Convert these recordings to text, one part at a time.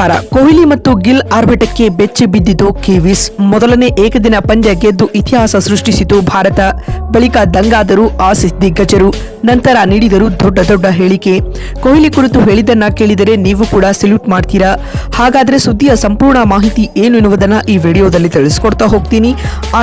ನಮಸ್ಕಾರ. ಕೊಹ್ಲಿ ಮತ್ತು ಗಿಲ್ ಆರ್ಭಟಕ್ಕೆ ಬೆಚ್ಚಿ ಬಿದ್ದಿತು ಕಿವೀಸ್. ಮೊದಲನೇ ಏಕದಿನ ಪಂದ್ಯ ಗೆದ್ದು ಇತಿಹಾಸ ಸೃಷ್ಟಿಸಿತು ಭಾರತ. ಬಳಿಕ ದಂಗಾದರು ಆಸೀಸ್ ದಿಗ್ಗಜರು. ನಂತರ ನೀಡಿದರು ದೊಡ್ಡ ಹೇಳಿಕೆ. ಕೊಹ್ಲಿ ಕುರಿತು ಹೇಳಿದ್ದನ್ನ ಕೇಳಿದರೆ ನೀವು ಕೂಡ ಸಲ್ಯೂಟ್ ಮಾಡ್ತೀರಾ. ಹಾಗಾದ್ರೆ ಸುದ್ದಿಯ ಸಂಪೂರ್ಣ ಮಾಹಿತಿ ಏನು ಎನ್ನುವುದನ್ನ ಈ ವಿಡಿಯೋದಲ್ಲಿ ತಿಳಿಸ್ಕೊಡ್ತಾ ಹೋಗ್ತೀನಿ.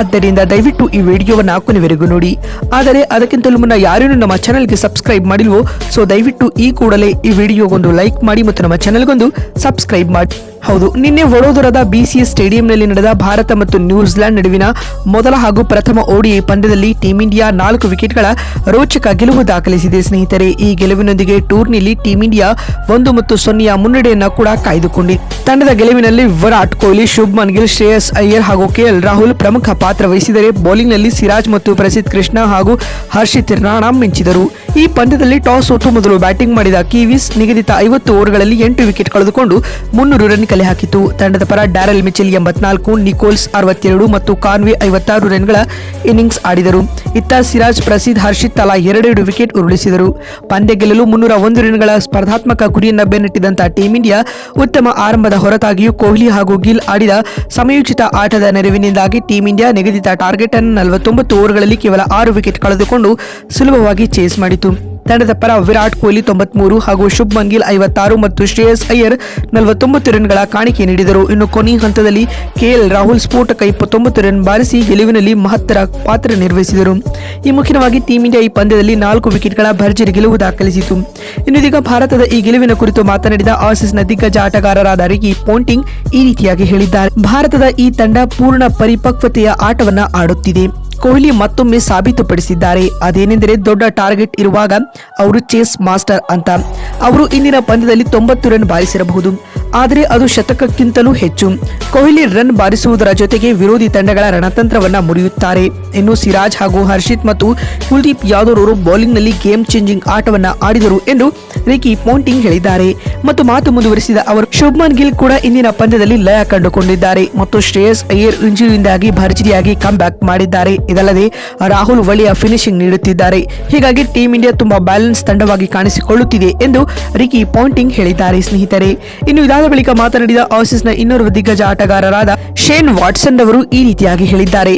ಆದ್ದರಿಂದ ದಯವಿಟ್ಟು ಈ ವಿಡಿಯೋವನ್ನ ಕೊನೆವರೆಗೂ ನೋಡಿ. ಆದರೆ ಅದಕ್ಕಿಂತಲೂ ಮುನ್ನ ಯಾರೇನು ನಮ್ಮ ಚಾನೆಲ್ಗೆ ಸಬ್ಸ್ಕ್ರೈಬ್ ಮಾಡಿಲ್ವೋ ಸೊ ದಯವಿಟ್ಟು ಈ ಕೂಡಲೇ ಈ ವಿಡಿಯೋಗೊಂದು ಲೈಕ್ ಮಾಡಿ ಮತ್ತು ನಮ್ಮ ಚಾನೆಲ್ಗೊಂದು ಸಬ್ಸ್ಕ್ರೈಬ್ ಮಾಡಿ. ಹೌದು, ನಿನ್ನೆ ವಡೋದರದ ಬಿಸಿಎಸ್ ಸ್ಟೇಡಿಯಂನಲ್ಲಿ ನಡೆದ ಭಾರತ ಮತ್ತು ನ್ಯೂಜಿಲೆಂಡ್ ನಡುವಿನ ಮೊದಲ ಹಾಗೂ ಪ್ರಥಮ ಓಡಿಐ ಪಂದ್ಯದಲ್ಲಿ ಟೀಂ ಇಂಡಿಯಾ 4 ವಿಕೆಟ್ಗಳ ರೋಚಕ ಗೆಲುವು ದಾಖಲಿಸಿದೆ ಸ್ನೇಹಿತರೆ. ಈ ಗೆಲುವಿನೊಂದಿಗೆ ಟೂರ್ನಿಯಲ್ಲಿ ಟೀಂ ಇಂಡಿಯಾ 1-0 ಮುನ್ನಡೆಯನ್ನ ಕೂಡ ಕಾಯ್ದುಕೊಂಡಿದೆ. ತಂಡದ ಗೆಲುವಿನಲ್ಲಿ ವಿರಾಟ್ ಕೊಹ್ಲಿ, ಶುಭ್ಮನ್ ಗಿಲ್, ಶ್ರೇಯಸ್ ಅಯ್ಯರ್ ಹಾಗೂ ಕೆಎಲ್ ರಾಹುಲ್ ಪ್ರಮುಖ ಪಾತ್ರ ವಹಿಸಿದರೆ ಬೌಲಿಂಗ್ನಲ್ಲಿ ಸಿರಾಜ್ ಮತ್ತು ಪ್ರಸಿದ್ಧ ಕೃಷ್ಣ ಹಾಗೂ ಹರ್ಷಿತ್ ರಾಣಾ ಮಿಂಚಿದರು. ಈ ಪಂದ್ಯದಲ್ಲಿ ಟಾಸ್ ಸೋತು ಮೊದಲು ಬ್ಯಾಟಿಂಗ್ ಮಾಡಿದ ಕಿವೀಸ್ ನಿಗದಿತ 50 ಓವರ್ಗಳಲ್ಲಿ 8 ವಿಕೆಟ್ ಕಳೆದುಕೊಂಡು 300 ರನ್ ಕಲೆ ಹಾಕಿತು. ತಂಡದ ಪರ ಡ್ಯಾರೆಲ್ ಮಿಚೆಲ್ 84, ನಿಕೋಲ್ಸ್ 62 ಮತ್ತು ಕಾನ್ವೆ 56 ರನ್ಗಳ ಇನ್ನಿಂಗ್ಸ್ ಆಡಿದರು. ಇತ್ತ ಸಿರಾಜ್, ಪ್ರಸಿದ್ಧ, ಹರ್ಷಿತ್ ತಲಾ 2 ವಿಕೆಟ್ ಉರುಳಿಸಿದರು. ಪಂದ್ಯ ಗೆಲ್ಲಲು 301 ರನ್ಗಳ ಸ್ಪರ್ಧಾತ್ಮಕ ಗುರಿಯನ್ನ ಬೆನ್ನಟ್ಟಿದಂತ ಟೀಂ ಇಂಡಿಯಾ ಉತ್ತಮ ಆರಂಭದ ಹೊರತಾಗಿಯೂ ಕೊಹ್ಲಿ ಹಾಗೂ ಗಿಲ್ ಆಡಿದ ಸಮಯೋಚಿತ ಆಟದ ನೆರವಿನಿಂದಾಗಿ ಟೀಂ ಇಂಡಿಯಾ ನಿಗದಿತ ಟಾರ್ಗೆಟ್ ಅನ್ನು 49 ಓವರ್ಗಳಲ್ಲಿ ಕೇವಲ 6 ವಿಕೆಟ್ ಕಳೆದುಕೊಂಡು ಸುಲಭವಾಗಿ ಚೇಸ್ ಮಾಡಿತು. ತಂಡದ ಪರ ವಿರಾಟ್ ಕೊಹ್ಲಿ 93 ಹಾಗೂ ಶುಭ್ಮನ್ ಗಿಲ್ 56 ಮತ್ತು ಶ್ರೇಯಸ್ ಅಯ್ಯರ್ 49 ರನ್ಗಳ ಕಾಣಿಕೆ ನೀಡಿದರು. ಇನ್ನು ಕೊನೆಯ ಹಂತದಲ್ಲಿ ಕೆಎಲ್ ರಾಹುಲ್ ಸ್ಫೋಟಕ 29 ರನ್ ಬಾರಿಸಿ ಗೆಲುವಿನಲ್ಲಿ ಮಹತ್ತರ ಪಾತ್ರ ನಿರ್ವಹಿಸಿದರು. ಈ ಮುಖ್ಯವಾಗಿ ಟೀಂ ಇಂಡಿಯಾ ಈ ಪಂದ್ಯದಲ್ಲಿ 4 ವಿಕೆಟ್ಗಳ ಭರ್ಜರಿ ಗೆಲುವು ದಾಖಲಿಸಿತು. ಇನ್ನೀಗ ಭಾರತದ ಈ ಗೆಲುವಿನ ಕುರಿತು ಮಾತನಾಡಿದ ಆಸೀಸ್ನ ದಿಗ್ಗಜ ಆಟಗಾರರಾದ ರಿಕಿ ಪಾಂಟಿಂಗ್ ಈ ರೀತಿಯಾಗಿ ಹೇಳಿದ್ದಾರೆ. ಭಾರತದ ಈ ತಂಡ ಪೂರ್ಣ ಪರಿಪಕ್ವತೆಯ ಆಟವನ್ನ ಆಡುತ್ತಿದೆ. ಕೊಹ್ಲಿ ಮತ್ತೊಮ್ಮೆ ಸಾಬೀತುಪಡಿಸಿದ್ದಾರೆ. ಅದೇನೆಂದರೆ ದೊಡ್ಡ ಟಾರ್ಗೆಟ್ ಇರುವಾಗ ಅವರು ಚೇಸ್ ಮಾಸ್ಟರ್ ಅಂತ. ಅವರು ಇಂದಿನ ಪಂದ್ಯದಲ್ಲಿ 90 ರನ್ ಬಾರಿಸಿರಬಹುದು, ಆದರೆ ಅದು ಶತಕಕ್ಕಿಂತಲೂ ಹೆಚ್ಚು. ಕೊಹ್ಲಿ ರನ್ ಬಾರಿಸುವುದರ ಜೊತೆಗೆ ವಿರೋಧಿ ತಂಡಗಳ ರಣತಂತ್ರವನ್ನ ಮುರಿಯುತ್ತಾರೆ. ಇನ್ನು ಸಿರಾಜ್ ಹಾಗೂ ಹರ್ಷಿತ್ ಮತ್ತು ಕುಲ್ದೀಪ್ ಯಾದವ್ ಅವರು ಬೌಲಿಂಗ್ನಲ್ಲಿ ಗೇಮ್ ಚೇಂಜಿಂಗ್ ಆಟವನ್ನ ಆಡಿದರು ಎಂದು ರಿಕಿ ಪಾಂಟಿಂಗ್ ಹೇಳಿದ್ದಾರೆ. ಮತ್ತು ಮಾತು ಮುಂದುವರಿಸಿದ ಅವರು, ಶುಭ್ಮನ್ ಗಿಲ್ ಕೂಡ ಇಂದಿನ ಪಂದ್ಯದಲ್ಲಿ ಲಯ ಕಂಡುಕೊಂಡಿದ್ದಾರೆ ಮತ್ತು ಶ್ರೇಯಸ್ ಅಯ್ಯರ್ ಇಂಜುರಿಯಿಂದಾಗಿ ಭರ್ಜರಿಯಾಗಿ ಕಮ್ ಬ್ಯಾಕ್ ಮಾಡಿದ್ದಾರೆ. ಇದಲ್ಲದೆ ರಾಹುಲ್ ಒಳ್ಳೆಯ ಫಿನಿಶಿಂಗ್ ನೀಡುತ್ತಿದ್ದಾರೆ. ಹೀಗಾಗಿ ಟೀಂ ಇಂಡಿಯಾ ತುಂಬಾ ಬ್ಯಾಲೆನ್ಸ್ ತಂಡವಾಗಿ ಕಾಣಿಸಿಕೊಳ್ಳುತ್ತಿದೆ ಎಂದು ರಿಕಿ ಪಾಂಟಿಂಗ್ ಹೇಳಿದ್ದಾರೆ ಸ್ನೇಹಿತರೆ. ಇನ್ನು ಇದಾದ ಬಳಿಕ ಮಾತನಾಡಿದ ಆಸೀಸ್ನ ಇನ್ನೋರ್ವ ದಿಗ್ಗಜ ಆಟಗಾರರಾದ ಶೇನ್ ವಾಟ್ಸನ್ ಅವರು ಈ ರೀತಿಯಾಗಿ ಹೇಳಿದ್ದಾರೆ.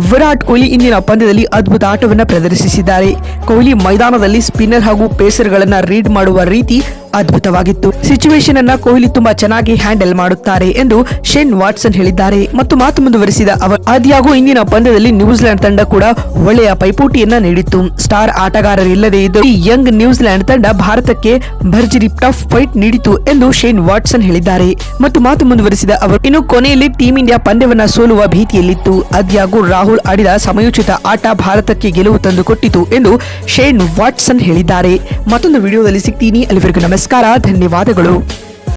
ವಿರಾಟ್ ಕೊಹ್ಲಿ ಇಂದಿನ ಪಂದ್ಯದಲ್ಲಿ ಅದ್ಭುತ ಆಟವನ್ನು ಪ್ರದರ್ಶಿಸಿದ್ದಾರೆ. ಕೊಹ್ಲಿ ಮೈದಾನದಲ್ಲಿ ಸ್ಪಿನ್ನರ್ ಹಾಗೂ ಪೇಸರ್ಗಳನ್ನ ರೀಡ್ ಮಾಡುವ ರೀತಿ ಅದ್ಭುತವಾಗಿತ್ತು. ಸಿಚುವೇಶನ್ ಅನ್ನ ಕೊಹ್ಲಿ ತುಂಬಾ ಚೆನ್ನಾಗಿ ಹ್ಯಾಂಡಲ್ ಮಾಡುತ್ತಾರೆ ಎಂದು ಶೇನ್ ವಾಟ್ಸನ್ ಹೇಳಿದ್ದಾರೆ. ಮತ್ತು ಮಾತು ಮುಂದುವರಿಸಿದ ಅವರು, ಆದ್ಯಾಗೂ ಇಂದಿನ ಪಂದ್ಯದಲ್ಲಿ ನ್ಯೂಜಿಲೆಂಡ್ ತಂಡ ಕೂಡ ಒಳ್ಳೆಯ ಪೈಪೋಟಿಯನ್ನ ನೀಡಿತ್ತು. ಸ್ಟಾರ್ ಆಟಗಾರರಿಲ್ಲದೆ ಇದ್ದ ಈ ಯಂಗ್ ನ್ಯೂಜಿಲೆಂಡ್ ತಂಡ ಭಾರತಕ್ಕೆ ಭರ್ಜರಿ ಟಫ್ ಫೈಟ್ ನೀಡಿತು ಎಂದು ಶೇನ್ ವಾಟ್ಸನ್ ಹೇಳಿದ್ದಾರೆ. ಮತ್ತು ಮಾತು ಮುಂದುವರಿಸಿದ ಅವರು, ಇನ್ನು ಕೊನೆಯಲ್ಲಿ ಟೀಂ ಇಂಡಿಯಾ ಪಂದ್ಯವನ್ನ ಸೋಲುವ ಭೀತಿಯಲ್ಲಿತ್ತು. ಆದ್ಯಾಗೂ ರಾಹುಲ್ ಆಡಿದ ಸಮಯೋಚಿತ ಆಟ ಭಾರತಕ್ಕೆ ಗೆಲುವು ತಂದುಕೊಟ್ಟಿತು ಎಂದು ಶೇನ್ ವಾಟ್ಸನ್ ಹೇಳಿದ್ದಾರೆ. ಮತ್ತೊಂದು ವಿಡಿಯೋದಲ್ಲಿ ಸಿಗ್ತೀನಿ. ಅಲ್ಲಿವರೆಗೂ ನಮಸ್ಕಾರ, ಧನ್ಯವಾದಗಳು.